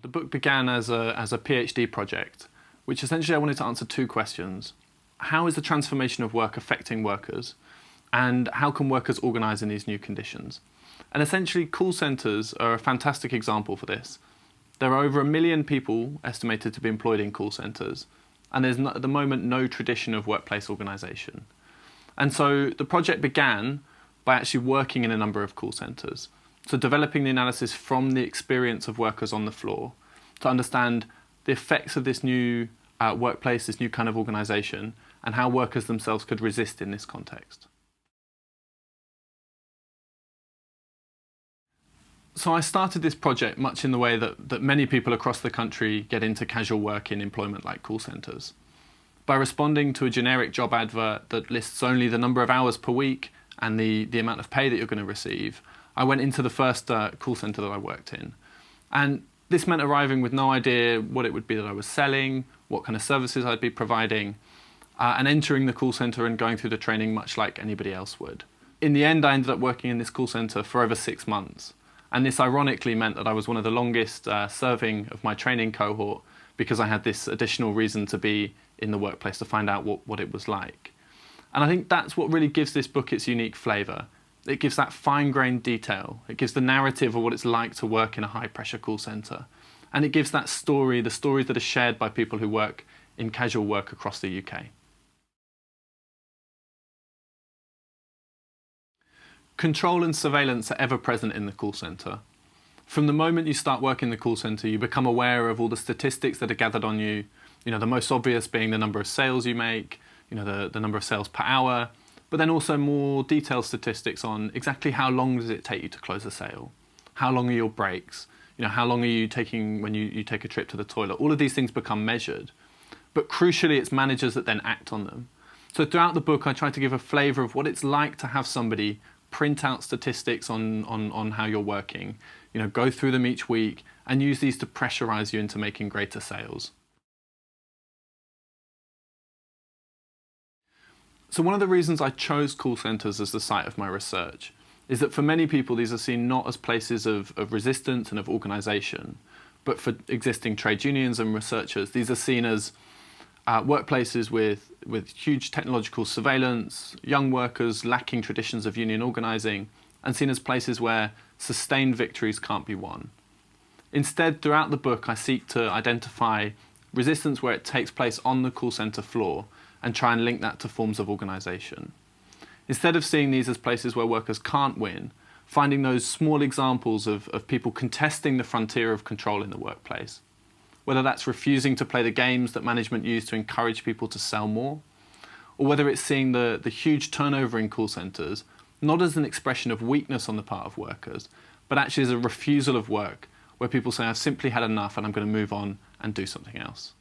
The book began as a PhD project, which essentially I wanted to answer two questions. How is the transformation of work affecting workers? And how can workers organise in these new conditions? And essentially, call centres are a fantastic example for this. There are over 1 million people estimated to be employed in call centres, and there's at the moment no tradition of workplace organisation. And so the project began by actually working in a number of call centres. So developing the analysis from the experience of workers on the floor to understand the effects of this new workplace, this new kind of organisation, and how workers themselves could resist in this context. So I started this project much in the way that many people across the country get into casual work in employment like call centres. By responding to a generic job advert that lists only the number of hours per week and the amount of pay that you're going to receive, I went into the first call centre that I worked in. And this meant arriving with no idea what it would be that I was selling, what kind of services I'd be providing, and entering the call centre and going through the training much like anybody else would. In the end, I ended up working in this call centre for over 6 months. And this ironically meant that I was one of the longest serving of my training cohort because I had this additional reason to be in the workplace to find out what it was like. And I think that's what really gives this book its unique flavour. It gives that fine-grained detail. It gives the narrative of what it's like to work in a high-pressure call centre. And it gives that story, the stories that are shared by people who work in casual work across the UK. Control and surveillance are ever present in the call centre. From the moment you start working in the call centre, you become aware of all the statistics that are gathered on you. You know, the most obvious being the number of sales you make, you know, the number of sales per hour, but then also more detailed statistics on exactly how long does it take you to close a sale? How long are your breaks? You know, how long are you taking when you take a trip to the toilet? All of these things become measured. But crucially, it's managers that then act on them. So throughout the book, I try to give a flavour of what it's like to have somebody print out statistics on how you're working, you know, go through them each week and use these to pressurise you into making greater sales. So one of the reasons I chose call centres as the site of my research is that for many people these are seen not as places of resistance and of organisation, but for existing trade unions and researchers, these are seen as workplaces with huge technological surveillance, young workers lacking traditions of union organising, and seen as places where sustained victories can't be won. Instead, throughout the book, I seek to identify resistance where it takes place on the call centre floor and try and link that to forms of organisation. Instead of seeing these as places where workers can't win, finding those small examples of people contesting the frontier of control in the workplace. Whether that's refusing to play the games that management use to encourage people to sell more, or whether it's seeing the huge turnover in call centres not as an expression of weakness on the part of workers, but actually as a refusal of work, where people say, I've simply had enough and I'm going to move on and do something else.